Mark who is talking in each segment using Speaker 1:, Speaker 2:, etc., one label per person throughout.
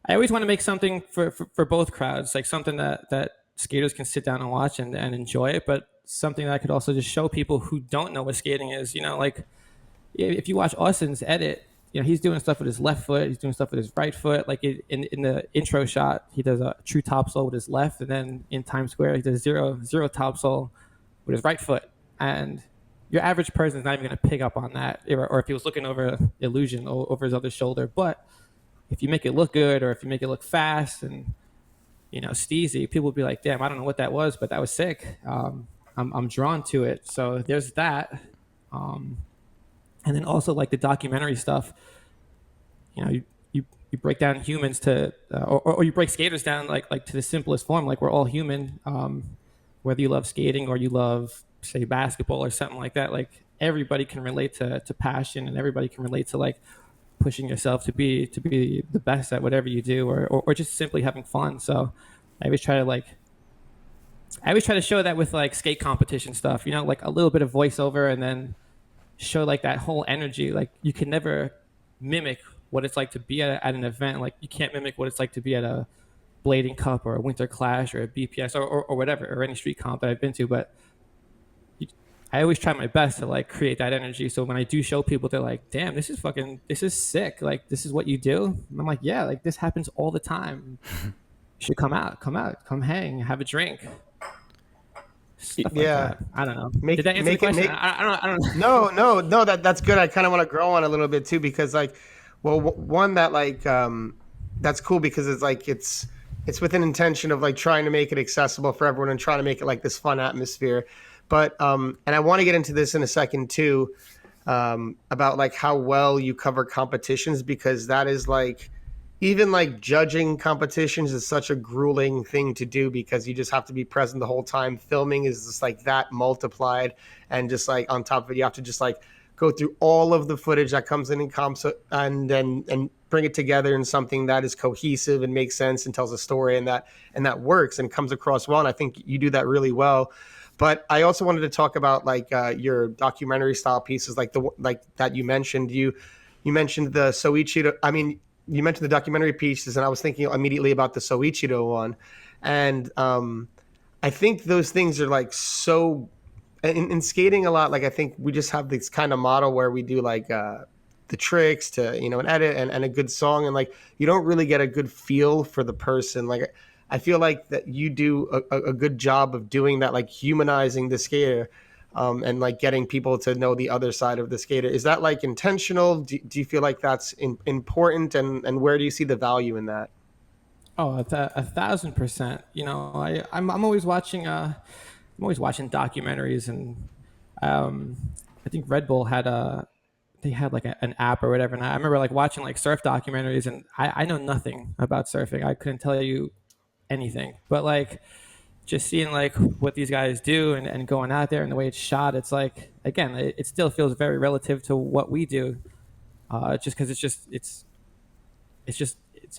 Speaker 1: I always want to make something for both crowds, like something that skaters can sit down and watch and enjoy it, but something that I could also just show people who don't know what skating is. Like if you watch Austin's edit, he's doing stuff with his left foot, he's doing stuff with his right foot. Like in the intro shot, he does a true topsoul with his left, and then in Times Square, he does zero topsoul with his right foot. And your average person is not even going to pick up on that, or if he was looking over Illusion over his other shoulder. But if you make it look good, or if you make it look fast and steezy, people will be like, "Damn, I don't know what that was, but that was sick." I'm drawn to it. So there's that. And then also like the documentary stuff, you break down humans to, or you break skaters down like to the simplest form. Like we're all human, whether you love skating or you love, say, basketball or something like that. Like everybody can relate to passion, and everybody can relate to like pushing yourself to be the best at whatever you do, or just simply having fun. So I always try to show that with like skate competition stuff, like a little bit of voiceover, and then show like that whole energy. Like you can never mimic what it's like to be at an event. Like you can't mimic what it's like to be at a Blading Cup or a Winter Clash or a BPS or whatever, or any street comp that I've been to. But I always try my best to like create that energy. So when I do show people, they're like, "Damn, this is sick. Like this is what you do." And I'm like, "Yeah, like this happens all the time. You should come come hang, have a drink." Stuff like that. I don't know. Did that answer the question? I don't
Speaker 2: know. No. That's good. I kind of want to grow on a little bit too, because like, well, one that like, that's cool because it's like it's with an intention of like trying to make it accessible for everyone and trying to make it like this fun atmosphere. But and I want to get into this in a second too, about like how well you cover competitions, because that is like, even like judging competitions is such a grueling thing to do, because you just have to be present the whole time. Filming is just like that multiplied, and just like on top of it, you have to just like go through all of the footage that comes in comps, and bring it together in something that is cohesive and makes sense and tells a story, and that works and comes across well. And I think you do that really well. But I also wanted to talk about like your documentary style pieces, like that you mentioned. You mentioned the Soichiro. I mean, you mentioned the documentary pieces, and I was thinking immediately about the Soichiro one. And I think those things are like so in skating a lot. Like I think we just have this kind of model where we do like the tricks to an edit and a good song, and like you don't really get a good feel for the person. Like I feel like that you do a good job of doing that, like humanizing the skater, and like getting people to know the other side of the skater. Is that like intentional? Do you feel like that's important, and where do you see the value in that?
Speaker 1: Oh, 1,000%. I'm always watching. I'm always watching documentaries, and I think Red Bull they had like an app or whatever. And I remember like watching like surf documentaries, and I know nothing about surfing. I couldn't tell you anything, but like just seeing like what these guys do, and going out there and the way it's shot, it's like, again, it still feels very relative to what we do, just because it's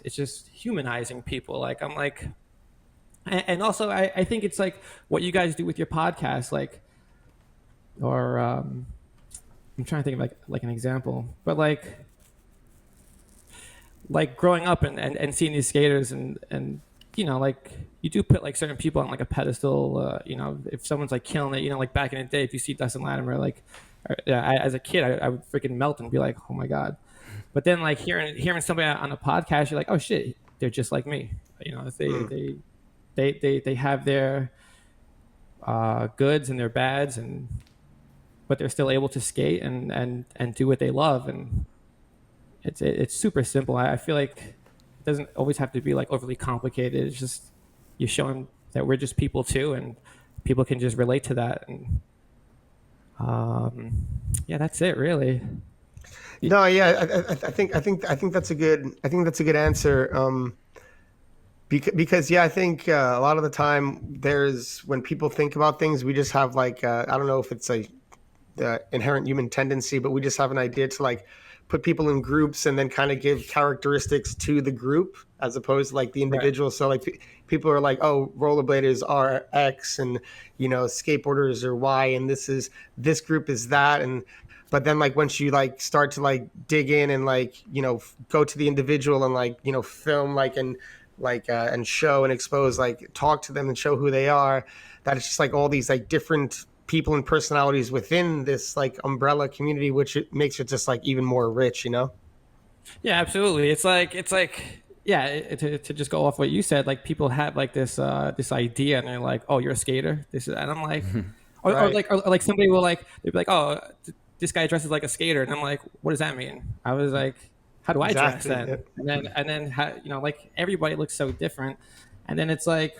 Speaker 1: just humanizing people. Like I'm like, and also I think it's like what you guys do with your podcast, like, or I'm trying to think of like an example, but like growing up and seeing these skaters, and like you do put like certain people on like a pedestal. If someone's like killing it, like back in the day, if you see Dustin Latimer, like as a kid, I would freaking melt and be like, "Oh my god." But then like hearing somebody on a podcast, you're like, "Oh shit, they're just like me." They have their goods and their bads, but they're still able to skate and do what they love. And it's super simple. I feel like it doesn't always have to be like overly complicated. It's just you show them that we're just people too, and people can just relate to that. And yeah, that's it really.
Speaker 2: No, yeah, I think that's a good answer. Because yeah, I think a lot of the time when people think about things, we just have like I don't know if it's the inherent human tendency, but we just have an idea to like put people in groups and then kind of give characteristics to the group as opposed to like the individual. Right. So like people are like, oh, rollerbladers are X, and skateboarders are Y, and this group is that. And But then like once you like start to like dig in and like go to the individual and like film like and show and expose, like talk to them and show who they are, that it's just like all these like different people and personalities within this like umbrella community, which it makes it just like even more rich, you know.
Speaker 1: Yeah, absolutely. It's like yeah, to just go off what you said, like people have like this idea, and they're like, oh, you're a skater. This is, and I'm like,
Speaker 2: Right.
Speaker 1: or like somebody will like they'd be like, oh, this guy dresses like a skater, and I'm like, what does that mean? I was like, how do I dress
Speaker 2: Exactly.
Speaker 1: then? And then how, like everybody looks so different, and then it's like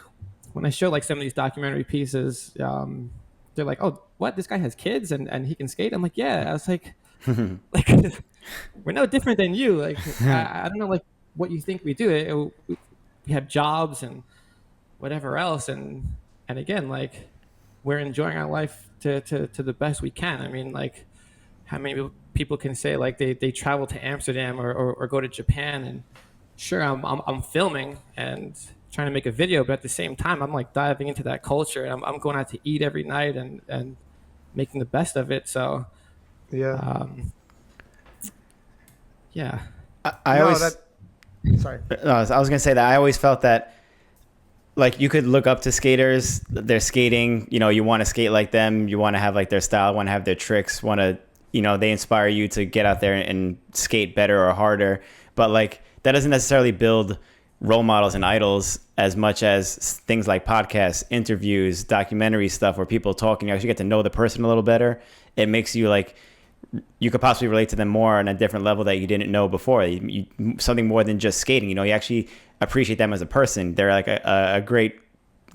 Speaker 1: when I show like some of these documentary pieces, they're like, oh, what, this guy has kids and he can skate. I'm like, yeah. I was like we're no different than you. Like I don't know like what you think we do. We have jobs and whatever else, and again, like we're enjoying our life to the best we can. I mean, like how many people can say like they travel to Amsterdam or go to Japan, and sure, I'm filming and trying to make a video, but at the same time I'm like diving into that culture, and I'm going out to eat every night and making the best of it. So
Speaker 2: Yeah.
Speaker 1: um yeah.
Speaker 3: I
Speaker 2: No,
Speaker 3: always,
Speaker 2: that. Sorry.
Speaker 3: no, I was gonna say that I always felt that like you could look up to skaters, they're skating, you want to skate like them, you want to have like their style, want to have their tricks, want to, they inspire you to get out there and skate better or harder. But like that doesn't necessarily build role models and idols as much as things like podcasts, interviews, documentary stuff where people talk and you actually get to know the person a little better. It makes you like you could possibly relate to them more on a different level that you didn't know before. Something more than just skating. You actually appreciate them as a person. They're like a great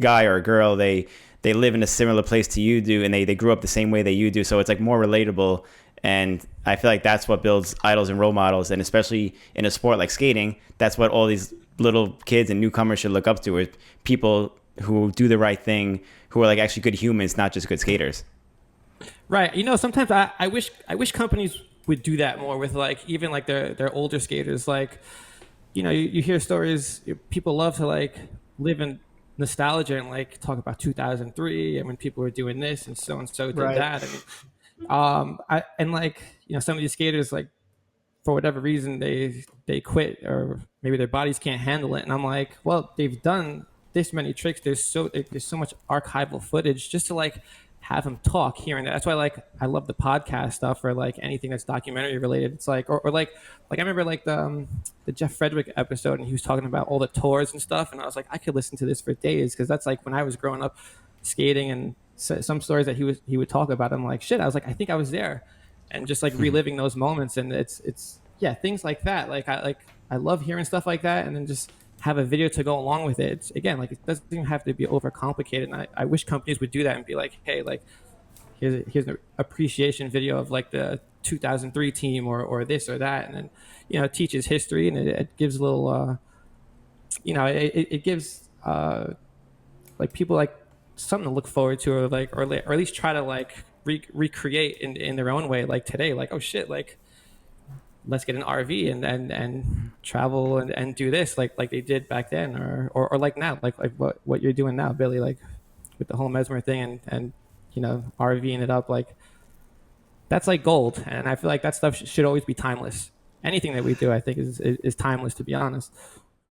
Speaker 3: guy or a girl. They live in a similar place to you do, and they grew up the same way that you do. So it's like more relatable. And I feel like that's what builds idols and role models. And especially in a sport like skating, that's what all these little kids and newcomers should look up to, is people who do the right thing, who are like actually good humans, not just good skaters.
Speaker 1: Right. Sometimes I wish companies would do that more with like even like their older skaters. Like, you hear stories. People love to like live in nostalgia and like talk about 2003 and when people were doing this and so did
Speaker 2: Right.
Speaker 1: that. And I and like some of these skaters like for whatever reason they quit, or maybe their bodies can't handle it, and I'm like, well, they've done this many tricks, there's so much archival footage just to like have them talk here and there. That's why like I love the podcast stuff, or like anything that's documentary related. It's like or like I remember like the Jeff Frederick episode, and he was talking about all the tours and stuff, and I was like, I could listen to this for days, because that's like when I was growing up skating, and some stories that he would talk about, I'm like, shit, I was like, I think I was there, and just like reliving those moments. And it's yeah, things like that. I love hearing stuff like that, and then just have a video to go along with it. It's, again, like it doesn't even have to be overcomplicated. And I wish companies would do that and be like, hey, like here's an appreciation video of like the 2003 team, or this or that, and then it teaches history, and it gives a little it gives like people like something to look forward to, or at least try to like recreate in their own way. Like today, like, oh shit, like let's get an RV and travel and do this like they did back then, or like now, like what you're doing now, Billy, like with the whole Mesmer thing, and RVing it up, like that's like gold. And I feel like that stuff should always be timeless. Anything that we do, I think, is timeless, to be honest.